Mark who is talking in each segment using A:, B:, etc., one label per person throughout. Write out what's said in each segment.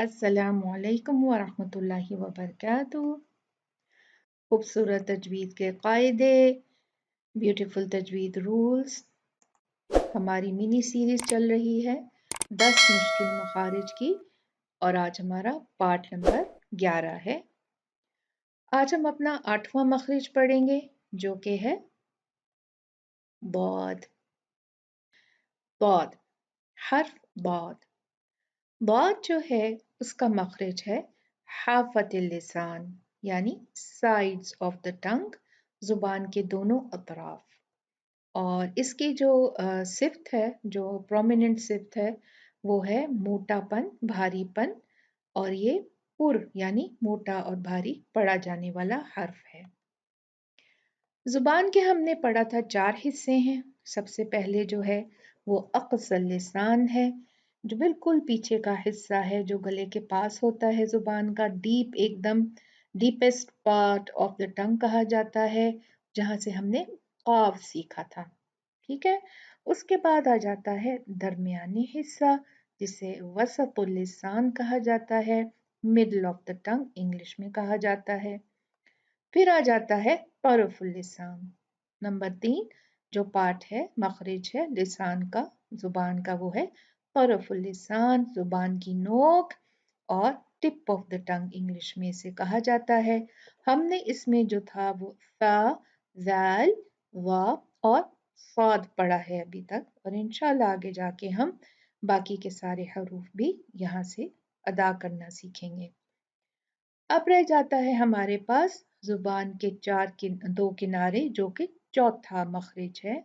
A: अस्सलामुअलैकुम वरहमतुल्लाहि वबरकातुहू। खूबसूरत तजवीद के कायदे, ब्यूटीफुल तजवीद रूल्स, हमारी मिनी सीरीज चल रही है 10 मुश्किल मखारिज की, और आज हमारा पार्ट नंबर 11 है। आज हम अपना 8वां मखरिज पढ़ेंगे जो कि है बौद। बौद, हर्फ बौद। बौद जो है उसका मखरिज है हाफतिल लिसान, यानी साइड्स ऑफ द टंग, जुबान के दोनों अतराफ। और इसकी जो सिफ्त है, जो प्रोमिनेंट सिफ्त है, वो है मोटापन, भारीपन, और ये पुर यानी मोटा और भारी पढ़ा जाने वाला हर्फ है। जुबान के हमने पढ़ा था 4 हिस्से हैं। सबसे पहले जो है वो अक़सल लिसान है, जो बिल्कुल पीछे का हिस्सा है, जो गले के पास होता है जुबान का, डीप, एकदम deepest part of the tongue कहा जाता है, जहां से हमने क़ाफ सीखा था। ठीक है। उसके बाद आ जाता है दरमियानी हिस्सा, जिसे वसतुल लिसान कहा जाता है, middle of the tongue English में कहा जाता है। फिर आ जाता है तरफुल लिसान। नंबर 3 जो पार्ट है, मखरिज है लिसान का, जुबान का, वो है तरफुल लिसान, जुबान की नोक और tip of the tongue English में इसे कहा जाता है। हमने इसमें जो था वो सा, ज़ाल, वाव और साद पढ़ा है अभी तक, और इंशाल्लाह आगे जाके हम बाकी के सारे हरूफ भी यहाँ से अदा करना सीखेंगे। अब रह जाता है हमारे पास जुबान के दो किनारे, जो कि चौथा मखरिज है,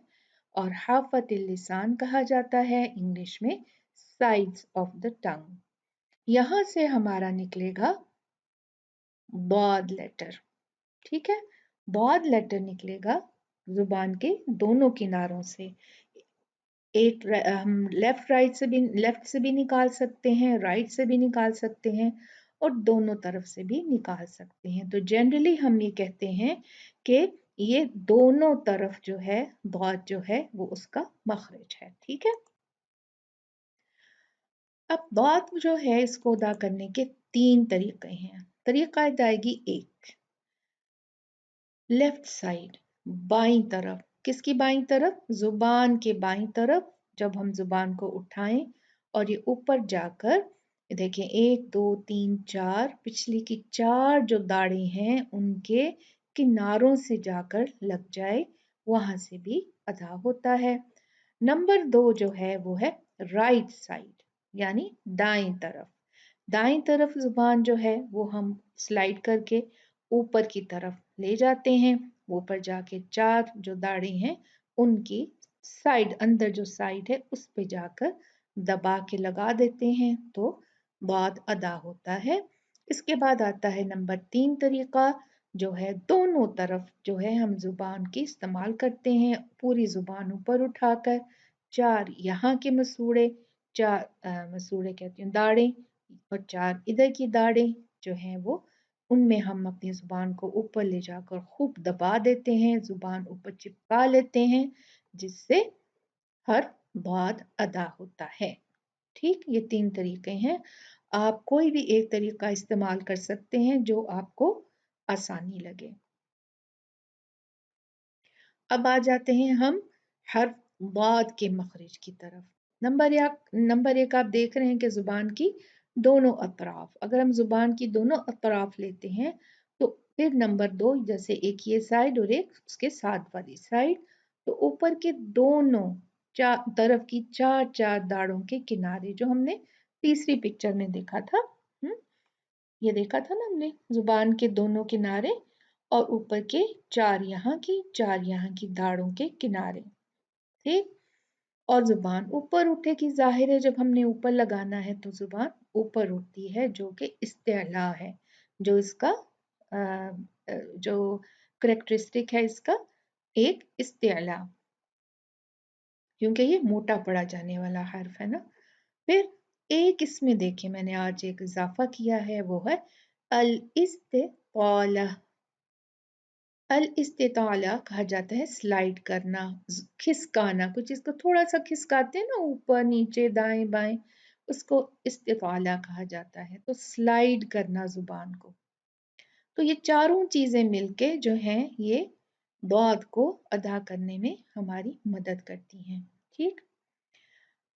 A: और हाफतिल लिसान कहा जाता है इंग्लिश में साइड्स ऑफ द टंग। यहां से हमारा निकलेगा बॉद लेटर। ठीक है, बॉद लेटर निकलेगा जुबान के दोनों किनारों से। एक हम लेफ्ट से भी निकाल सकते हैं, राइट से भी निकाल सकते हैं, और दोनों तरफ से भी निकाल सकते हैं। तो जनरली हम ये कहते हैं कि ये दोनों तरफ जो है बॉद जो है वो उसका मखरिज है। ठीक है। अब बॉद जो है इसको अदा करने के 3 तरीके हैं। तरीका अदायगी 1, लेफ्ट साइड, बाईं तरफ। किसकी बाईं तरफ? जुबान के बाईं तरफ। जब हम जुबान को उठाएं और ये ऊपर जाकर देखें, 1 2 3 4, पिछली की 4 जो दाढ़ें हैं उनके किनारों से जाकर लग जाए, वहां से भी अदा होता है। नंबर 2 जो है वो है राइट साइड, यानी दाएं तरफ। दाएं तरफ जुबान जो है वो हम स्लाइड करके ऊपर की तरफ ले जाते हैं। ऊपर जाके 4 जो दाढ़ें हैं उनकी साइड, अंदर जो साइड है उस पे जाकर दबा के लगा देते हैं, तो बाद अदा होता है। इसके बाद आता है नंबर 3 तरीका, जो है दोनों तरफ जो है हम जुबान की इस्तेमाल करते हैं, पूरी जुबान ऊपर उठाकर 4 यहाँ के मसूड़े, 4 मसूड़े कहती हूँ दाढ़ें, और 4 इधर की दाढ़ें जो हैं वो, उनमें हम अपनी जुबान को ऊपर ले जाकर खूब दबा देते हैं, जुबान ऊपर चिपका लेते हैं, जिससे हर बाद अदा होता है। ठीक, ये 3 तरीके हैं। आप कोई भी एक तरीका इस्तेमाल कर सकते हैं जो आपको आसानी लगे। अब आ जाते हैं हम हर बाद के मखरिज की तरफ। नंबर एक आप देख रहे हैं कि जुबान की दोनों अतराफ, अगर हम जुबान की दोनों अतराफ लेते हैं तो फिर नंबर 2, जैसे एक ये साइड और एक उसके साथ वाली साइड, तो ऊपर के दोनों तरफ की 4 दाढ़ों के किनारे, जो हमने तीसरी पिक्चर में देखा था, ये देखा था ना हमने, जुबान के दोनों किनारे और ऊपर के 4 यहाँ की, 4 यहाँ की दाढ़ों के किनारे। ठीक, और जुबान ऊपर उठेगी, जाहिर है जब हमने ऊपर लगाना है तो जुबान ऊपर उठती है, जो कि इस्तेला है, जो इसका जो करेक्टरिस्टिक है इसका, एक इस्तेला, क्योंकि ये मोटा पड़ा जाने वाला हर्फ है ना। फिर एक इसमें देखिए मैंने आज एक इजाफा किया है, वो है अल इस्तिताला। अल इस्तिताला कहा जाता है स्लाइड करना, खिसकाना, कुछ इसको थोड़ा सा खिसकाते हैं ना, ऊपर नीचे दाएं बाएं, اس کو استطالہ کہا جاتا ہے، تو سلائیڈ کرنا زبان کو۔ تو یہ چاروں چیزیں مل کے جو ہیں یہ ضاد کو ادا کرنے میں ہماری مدد کرتی ہیں، ٹھیک۔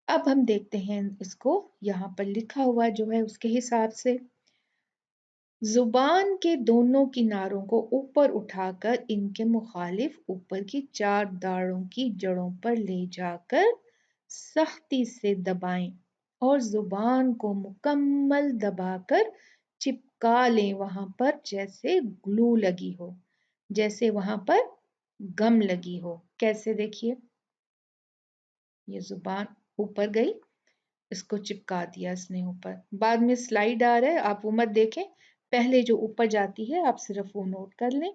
A: اب ہم دیکھتے ہیں اس کو یہاں پر لکھا ہوا جو ہے اس کے حساب سے، زبان کے دونوں کناروں کو اوپر اٹھا کر ان کے مخالف اوپر کی 4 داڑوں کی جڑوں پر لے جا کر سختی سے دبائیں اور زبان کو مکمل دبا کر چپکا لیں وہاں پر جیسے گلو لگی ہو، جیسے وہاں پر گم لگی ہو۔ کیسے؟ دیکھیے، یہ زبان اوپر گئی، اس کو چپکا دیا اس نے اوپر، بعد میں سلائیڈ آ رہا ہے، آپ وہ مت دیکھیں، پہلے جو اوپر جاتی ہے آپ صرف وہ نوٹ کر لیں،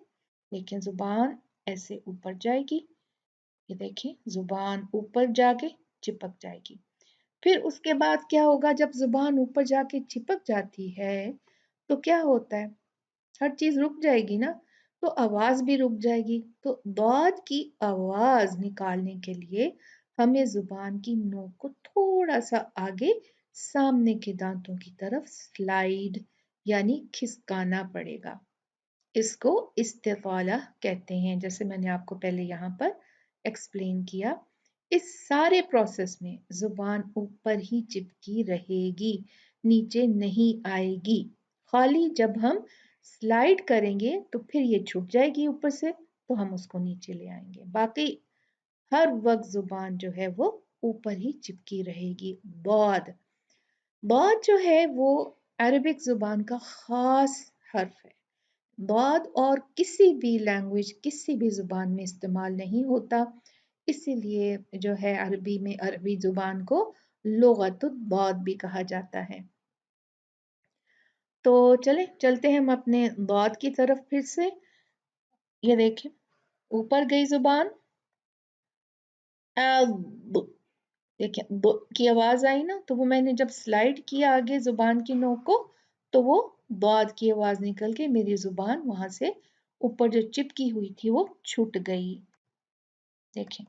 A: لیکن زبان ایسے اوپر جائے گی، یہ دیکھیں زبان اوپر جا کے چپک جائے گی۔ پھر اس کے بعد کیا ہوگا؟ جب زبان اوپر جا کے چپک جاتی ہے تو کیا ہوتا ہے؟ ہر چیز رک جائے گی نا، تو آواز بھی رک جائے گی۔ تو ضاد کی آواز نکالنے کے لیے ہمیں زبان کی نوک کو تھوڑا سا آگے سامنے کے دانتوں کی طرف سلائیڈ یعنی کھسکانا پڑے گا۔ اس کو استطالہ کہتے ہیں، جیسے میں نے آپ کو پہلے یہاں پر ایکسپلین کیا۔ اس سارے پروسیس میں زبان اوپر ہی چپکی رہے گی، نیچے نہیں آئے گی، خالی جب ہم سلائیڈ کریں گے تو پھر یہ چھٹ جائے گی اوپر سے، تو ہم اس کو نیچے لے آئیں گے، باقی ہر وقت زبان جو ہے وہ اوپر ہی چپکی رہے گی۔ ضاد ضاد جو ہے وہ عربک زبان کا خاص حرف ہے۔ ضاد اور کسی بھی لینگویج کسی بھی زبان میں استعمال نہیں ہوتا، اسی لیے جو ہے عربی میں عربی زبان کو لغت الضاد بھی کہا جاتا ہے۔ تو چلیں چلتے ہیں ہم اپنے ضاد کی طرف پھر سے، یہ دیکھیں اوپر گئی زبان، دیکھیں کی آواز آئی نا، تو وہ میں نے جب سلائیڈ کیا آگے زبان کی نوک کو تو وہ ضاد کی آواز نکل کے میری زبان وہاں سے اوپر جو چپکی ہوئی تھی وہ چھوٹ گئی، دیکھیں۔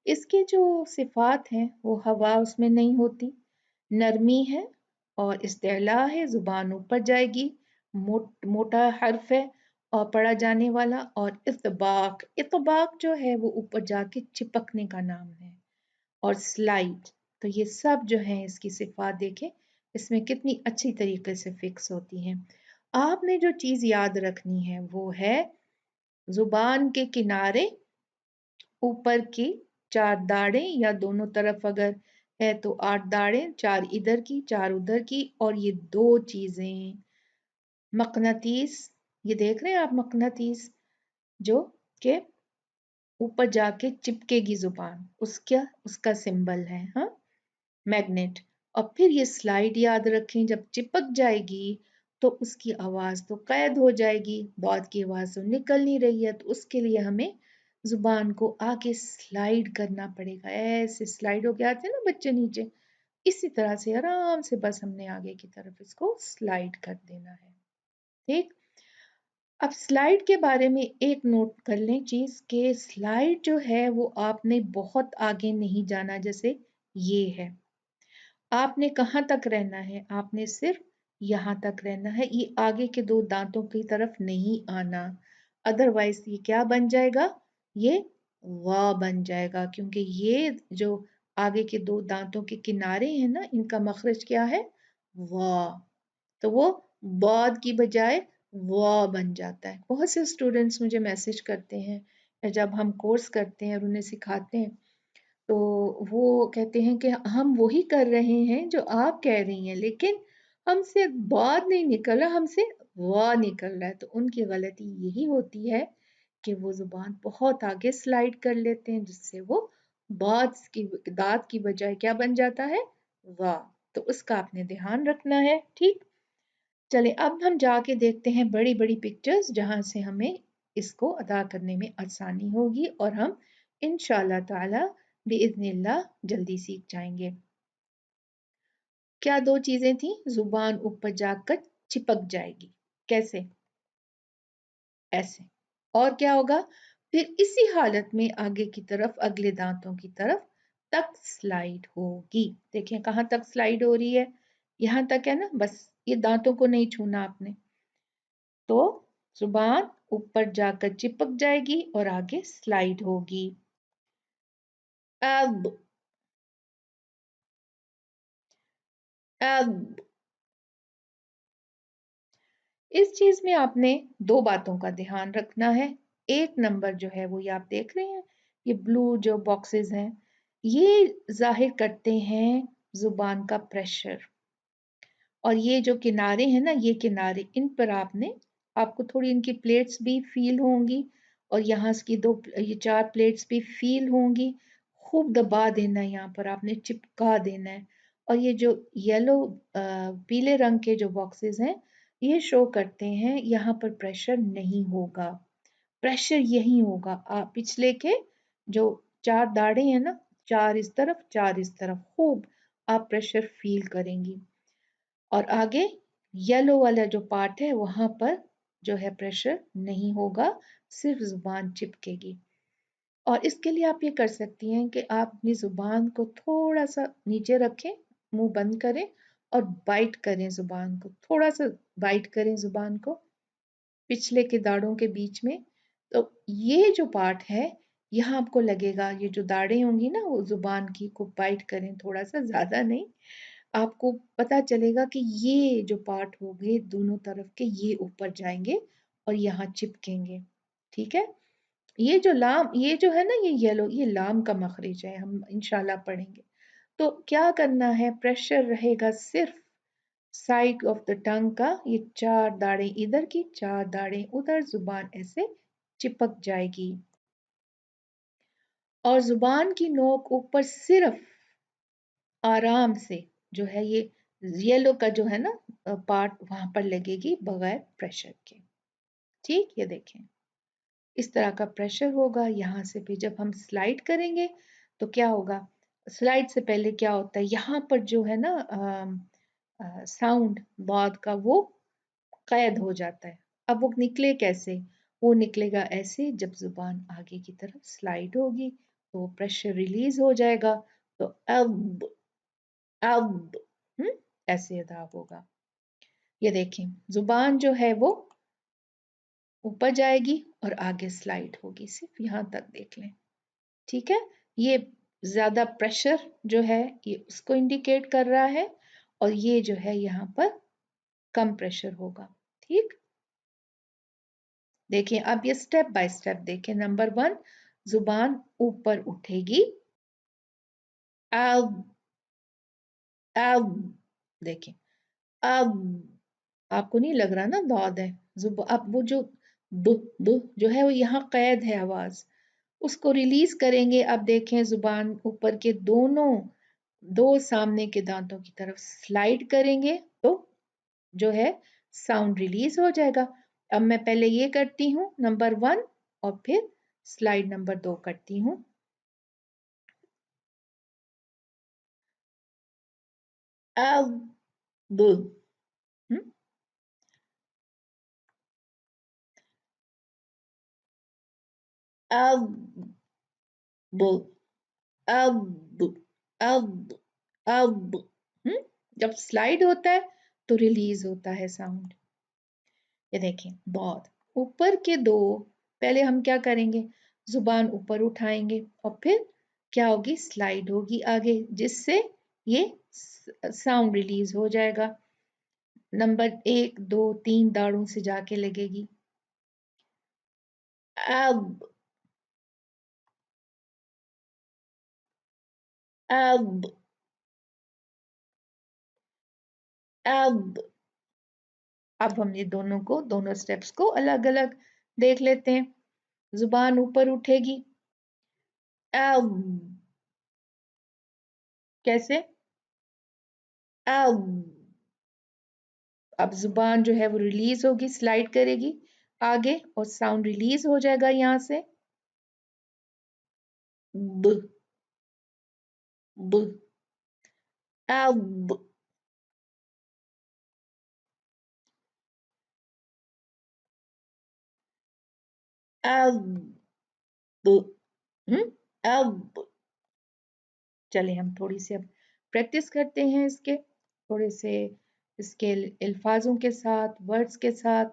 A: اس کے جو صفات ہیں وہ ہوا اس میں نہیں ہوتی، نرمی ہے اور استعلاء ہے، زبان اوپر جائے گی، موٹا حرف ہے اور پڑھا جانے والا، اور اطباق اطباق جو ہے وہ اوپر جا کے چپکنے کا نام ہے، اور سلائیڈ، تو یہ سب جو ہیں اس کی صفات دیکھیں اس میں کتنی اچھی طریقے سے فکس ہوتی ہیں۔ آپ نے جو چیز یاد رکھنی ہے وہ ہے زبان کے کنارے اوپر کی 4 داڑیں یا دونوں طرف اگر ہے تو 8 داڑیں، 4 ادھر کی 4 ادھر کی، اور یہ 2 چیزیں مقناطیس، یہ دیکھ رہے ہیں آپ مقناطیس جو کہ اوپر جا کے چپکے گی زبان، اس کا سمبل ہے ہاں میگنیٹ، اور پھر یہ سلائیڈ یاد رکھیں جب چپک جائے گی تو اس کی آواز تو قید ہو جائے گی، ضاد کی آواز تو نکل نہیں رہی ہے، تو اس کے لیے ہمیں زبان کو آگے سلائیڈ کرنا پڑے گا، ایسے سلائیڈ ہو کے آتے ہیں نا بچے نیچے، اسی طرح سے آرام سے بس ہم نے آگے کی طرف اس کو سلائیڈ کر دینا ہے، ٹھیک۔ اب سلائیڈ کے بارے میں ایک نوٹ کر لیں چیز کہ سلائیڈ جو ہے وہ آپ نے بہت آگے نہیں جانا، جیسے یہ ہے، آپ نے کہاں تک رہنا ہے؟ آپ نے صرف یہاں تک رہنا ہے، یہ آگے کے 2 دانتوں کی طرف نہیں آنا، ادروائز یہ کیا بن جائے گا؟ یہ غا بن جائے گا، کیونکہ یہ جو آگے کے 2 دانتوں کے کنارے ہیں نا ان کا مخرج کیا ہے؟ غا، تو وہ ضاد کی بجائے غا بن جاتا ہے۔ بہت سے اسٹوڈنٹس مجھے میسج کرتے ہیں جب ہم کورس کرتے ہیں اور انہیں سکھاتے ہیں تو وہ کہتے ہیں کہ ہم وہی کر رہے ہیں جو آپ کہہ رہی ہیں، لیکن ہم سے ضاد نہیں نکل رہا، ہم سے غا نکل رہا ہے، تو ان کی غلطی یہی ہوتی ہے کہ وہ زبان بہت آگے سلائیڈ کر لیتے ہیں جس سے وہ داد کی بجائے کیا بن جاتا ہے؟ غا، تو اس کا آپ نے دھیان رکھنا ہے، ٹھیک۔ چلیں اب ہم جا کے دیکھتے ہیں بڑی بڑی پکچرز جہاں سے ہمیں اس کو ادا کرنے میں آسانی ہوگی اور ہم انشاءاللہ تعالی بِإِذْنِ اللہ جلدی سیکھ جائیں گے۔ کیا 2 چیزیں تھیں؟ زبان اوپر جا کر چپک جائے گی، کیسے؟ ایسے، اور کیا ہوگا؟ फिर इसी हालत में आगे की तरफ अगले दांतों की तरफ तक स्लाइड होगी। देखें कहाँ तक स्लाइड हो रही है, यहां तक है ना, बस ये दांतों को नहीं छूना आपने। तो जुबान ऊपर जाकर चिपक जाएगी और आगे स्लाइड होगी। अब अब इस चीज में आपने दो बातों का ध्यान रखना है। एक नंबर जो है वो ये आप देख रहे हैं, ये ब्लू जो बॉक्सेस हैं, ये जाहिर करते हैं जुबान का प्रेशर। और ये जो किनारे हैं ना, ये किनारे, इन पर आपको थोड़ी इनकी प्लेट्स भी फील होंगी और यहाँ की ये 4 प्लेट्स भी फील होंगी। खूब दबा देना है, यहाँ पर आपने चिपका देना है। और ये जो येलो पीले रंग के जो बॉक्सेस हैं, ये शो करते हैं यहाँ पर प्रेशर नहीं होगा। प्रेशर यही होगा। आप पिछले के जो 4 दाढ़े हैं ना, 4 इस तरफ 4 इस तरफ, खूब आप प्रेशर फील करेंगी। और आगे येलो वाला जो पार्ट है वहां पर जो है प्रेशर नहीं होगा, सिर्फ जुबान चिपकेगी। और इसके लिए आप ये कर सकती हैं कि आप अपनी जुबान को थोड़ा सा नीचे रखें, मुंह बंद करें और बाइट करें जुबान को, थोड़ा सा बाइट करें जुबान को पिछले के दाढ़ों के बीच में। तो ये जो पार्ट है, यहाँ आपको लगेगा ये जो दाढ़ें होंगी ना, वो जुबान की को बाइट करें थोड़ा सा, ज्यादा नहीं। आपको पता चलेगा कि ये जो पार्ट हो गए दोनों तरफ के, ये ऊपर जाएंगे और यहाँ चिपकेंगे। ठीक है। ये जो लाम, ये जो है ना, ये येलो, ये लाम का मखरिज है, हम इंशाल्लाह पढ़ेंगे। तो क्या करना है, प्रेशर रहेगा सिर्फ साइड ऑफ द टंग का, ये 4 दाढ़ें इधर की 4 दाढ़ें उधर, जुबान ऐसे चिपक जाएगी। और जुबान की नोक ऊपर सिर्फ आराम से जो है ये येलो का जो है ना पार्ट, वहां पर लगेगी बगैर प्रेशर के। ठीक, ये देखें इस तरह का प्रेशर होगा। यहाँ से भी जब हम स्लाइड करेंगे तो क्या होगा, स्लाइड से पहले क्या होता है, यहाँ पर जो है ना साउंड बाद का, वो कैद हो जाता है। अब वो निकले कैसे, वो निकलेगा ऐसे, जब जुबान आगे की तरफ स्लाइड होगी तो प्रेशर रिलीज हो जाएगा। तो अब ऐसे अदा होगा। ये देखें जुबान जो है वो ऊपर जाएगी और आगे स्लाइड होगी, सिर्फ यहाँ तक देख लें। ठीक है। ये ज्यादा प्रेशर जो है ये उसको इंडिकेट कर रहा है, और ये जो है यहाँ पर कम प्रेशर होगा। ठीक, देखिए अब ये स्टेप बाय स्टेप देखें। नंबर 1, जुबान ऊपर उठेगी। अब अब देखें, अब आपको नहीं लग रहा ना दौद है, जुब अब वो जो दु दु जो है वो यहाँ कैद है आवाज, उसको रिलीज करेंगे। अब देखें जुबान ऊपर के दोनों दो सामने के दांतों की तरफ स्लाइड करेंगे तो जो है साउंड रिलीज हो जाएगा। अब मैं पहले ये करती हूँ नंबर 1 और फिर स्लाइड नंबर 2 करती हूँ। अब दो, अब दो, अब अब अब जब स्लाइड होता है तो रिलीज होता है साउंड। ये देखें बहुत ऊपर के दो, पहले हम क्या करेंगे, जुबान ऊपर उठाएंगे और फिर क्या होगी, स्लाइड होगी आगे, जिससे ये साउंड रिलीज हो जाएगा। नंबर 1 2 3 दाढ़ों से जाके लगेगी। अब अब अब अब हम ये दोनों को, दोनों स्टेप्स को अलग अलग देख लेते हैं। जुबान ऊपर उठेगी। अब कैसे, अब अब जुबान जो है वो रिलीज होगी, स्लाइड करेगी आगे और साउंड रिलीज हो जाएगा यहां से, ब ब। अब अब अब। चले हम थोड़ी सी अब प्रैक्टिस करते हैं इसके, थोड़े से इसके अल्फाजों के साथ, वर्ड्स के साथ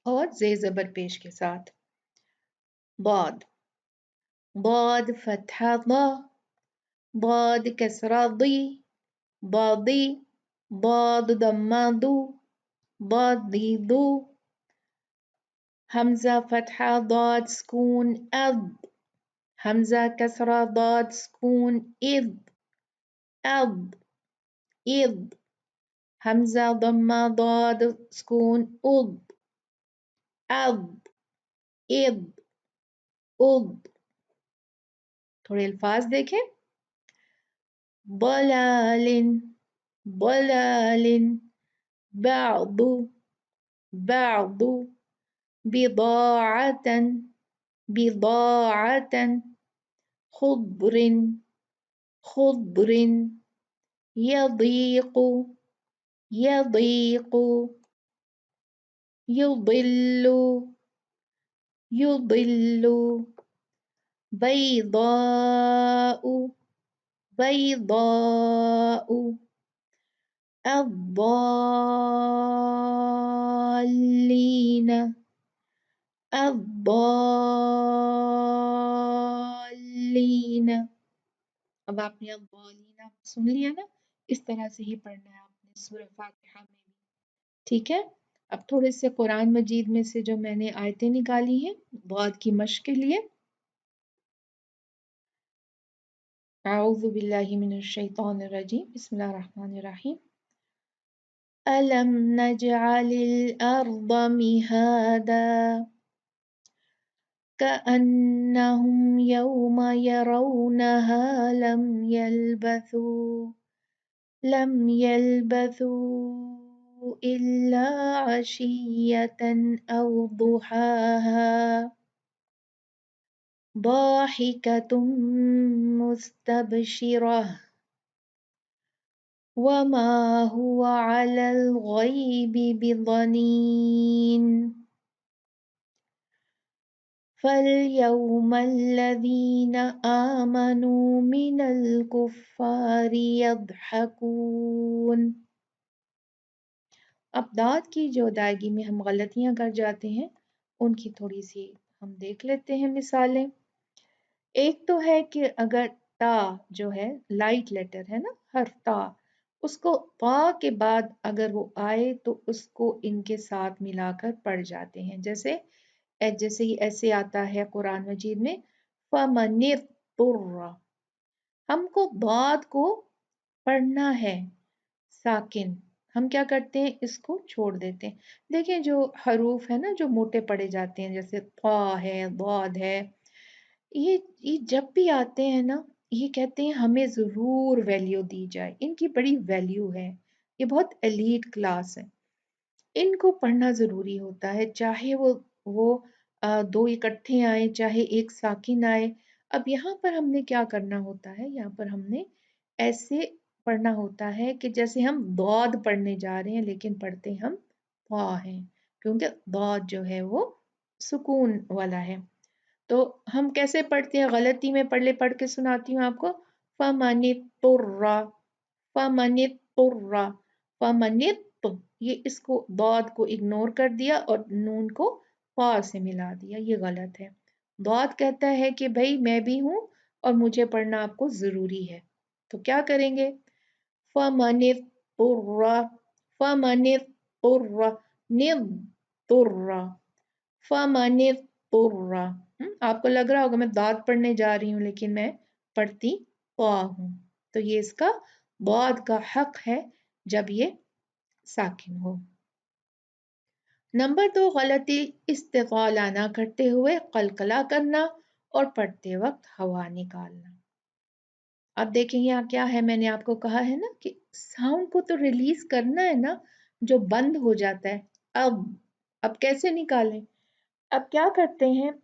A: और जे ज़बर पेश के साथ। बाद, बाद फतहा दा, बाद कसरा दी, बादी, बाद दम्मा दू, बाद दी दू, همزة فتحة ضاد سكون أض، همزة كسرة ضاد سكون إض، أض، إض، همزة ضمة ضاد سكون أض، أض، إض، أض. थोड़े अल्फाज देखें। ضلال، ضلال، بعض، بعض، بضاعة، بضاعة، خضر، خضر، يضيق، يضيق، يضل، يضل، بيضاء، بيضاء، الضالين، الضالين. अब आपने الضالين सुन लिया ना, इस तरह से ही पढ़ना है आपने सूरह फातिहा में भी, ठीक है। अब थोड़े से कुरान मजीद में से जो मैंने आयतें निकाली हैं बाद की मश्क के लिए। अऊज़ु बिल्लाहि मिनश शैतानिर रजीम, बिस्मिल्लाहिर रहमानिर रहीम। अलम नजअलिल अर्द मिहादा कअन्नहुम यौमा यरौनहा लम यल्बथू इल्ला अशिय्यतन औ दुहाहा ضاحكة مستبشرة وما هو على الغيب بضنين فاليوم الذين آمنوا من الكفار يضحكون. अब दाद की जो अदायगी में हम गलतियां कर जाते हैं उनकी थोड़ी सी हम देख लेते हैं मिसालें। एक तो है कि अगर ता जो है लाइट लेटर है ना, हर्फ ता, उसको ता के बाद अगर वो आए तो उसको इनके साथ मिलाकर पढ़ जाते हैं। जैसे जैसे ही ऐसे आता है कुरान मजीद में फमनित्तुर्रा, हमको बाद को पढ़ना है साकिन, हम क्या करते हैं इसको छोड़ देते हैं। देखिए जो हरूफ है ना जो मोटे पढ़े जाते हैं जैसे ता है, दाद है, ये जब भी आते हैं ना, ये कहते हैं हमें जरूर वैल्यू दी जाए, इनकी बड़ी वैल्यू है, ये बहुत एलीट क्लास है, इनको पढ़ना जरूरी होता है, चाहे वो दो इकट्ठे आए चाहे एक साकिन आए। अब यहाँ पर हमने क्या करना होता है, यहाँ पर हमने ऐसे पढ़ना होता है कि जैसे हम दौद पढ़ने जा रहे हैं लेकिन पढ़ते हम वा हैं, क्योंकि दौद जो है वो सुकून वाला है। तो हम कैसे पढ़ते हैं, गलती में पढ़ के सुनाती हूँ आपको। फमनित्तुर्रा, फमनित्तुर्रा, फमनित्त, ये इसको दौद को इग्नोर कर दिया और नून को फा से मिला दिया, ये गलत है। दौद कहता है कि भाई मैं भी हूं और मुझे पढ़ना आपको जरूरी है, तो क्या करेंगे, फमनित्तुर्रा, फमनित्तुर्रा, नित्तुर्रा, फमनित्तुर्रा। आपको लग रहा होगा मैं दाद पढ़ने जा रही हूँ लेकिन मैं पढ़ती ता हूँ, तो ये इसका दाद का हक है जब ये साकिन हो। नंबर 2 गलती, इस्तिग़ाला ना करते हुए कलकला करना और पढ़ते वक्त हवा निकालना। अब देखें यहाँ क्या है, मैंने आपको कहा है ना कि साउंड को तो रिलीज करना है ना जो बंद हो जाता है। अब कैसे निकालें, अब क्या करते हैं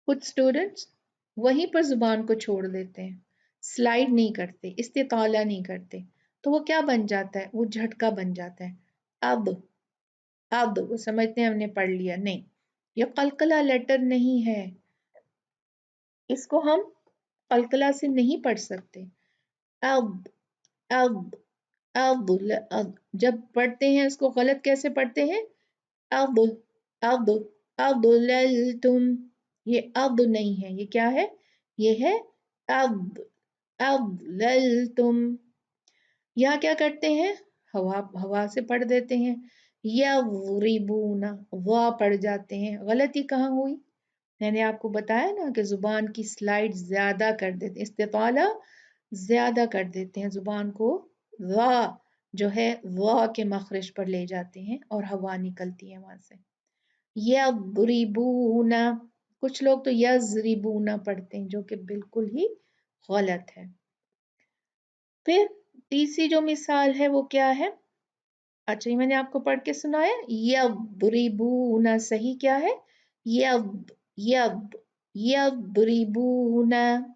A: कुछ स्टूडेंट्स वहीं पर जुबान को छोड़ देते हैं, स्लाइड नहीं करते, इस्तिताला नहीं करते, तो वो क्या बन जाता है, वो झटका बन जाता है। अब वो समझते हैं हमने पढ़ लिया, नहीं, ये कलकला लेटर नहीं है, इसको हम कलकला से नहीं पढ़ सकते। अब अब अब जब पढ़ते हैं इसको गलत कैसे पढ़ते हैं? अब अब तुम, ये अब नहीं है, ये क्या है? ये है अब तुम। यहाँ क्या करते हैं? हवा हवा से पढ़ देते हैं। यज़रिबूना, वाह पढ़ जाते हैं। गलती कहाँ हुई? मैंने आपको बताया ना कि जुबान की स्लाइड ज्यादा कर देते, इस्तेताला ज्यादा कर देते हैं जुबान को। वाह जो है वाह के मखरज पर ले जाते हैं और हवा निकलती है वहां से। यज़रिबूना, कुछ लोग तो यज़रिबूना पढ़ते हैं जो कि बिल्कुल ही गलत है। फिर तीसरी जो मिसाल है वो क्या है? अच्छा, ये मैंने आपको पढ़ के सुनाया। यद्रिबूना सही क्या है? यद यद यद्रिबूना।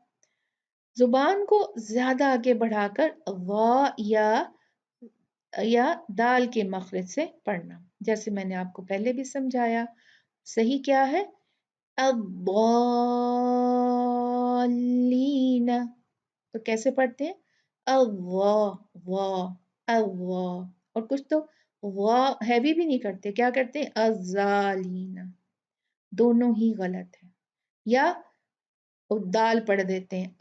A: जुबान को ज्यादा आगे बढ़ाकर वा या दाल के मखरज से पढ़ना, जैसे मैंने आपको पहले भी समझाया। सही क्या है? अव्वालीना, तो कैसे पढ़ते हैं? अल्लाह वाह अल्लाह। और कुछ तो वाह हैवी भी नहीं करते, क्या करते हैं? अजालीना। दोनों ही गलत है। या दाल पढ़ देते हैं,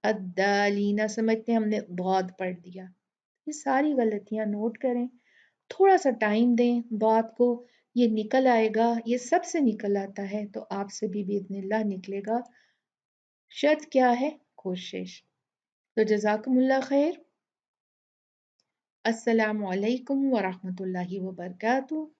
A: अद्दालीना, समझते हैं हमने बहुत पढ़ दिया। ये सारी गलतियां नोट करें, थोड़ा सा टाइम दें बात को, ये निकल आएगा। ये सबसे निकल आता है तो आपसे भी बिइज़्निल्लाह निकलेगा। शर्त क्या है? कोशिश। तो जज़ाकुमुल्लाह खैर। अस्सलामु अलैकुम व रहमतुल्लाहि व बरकातुहू।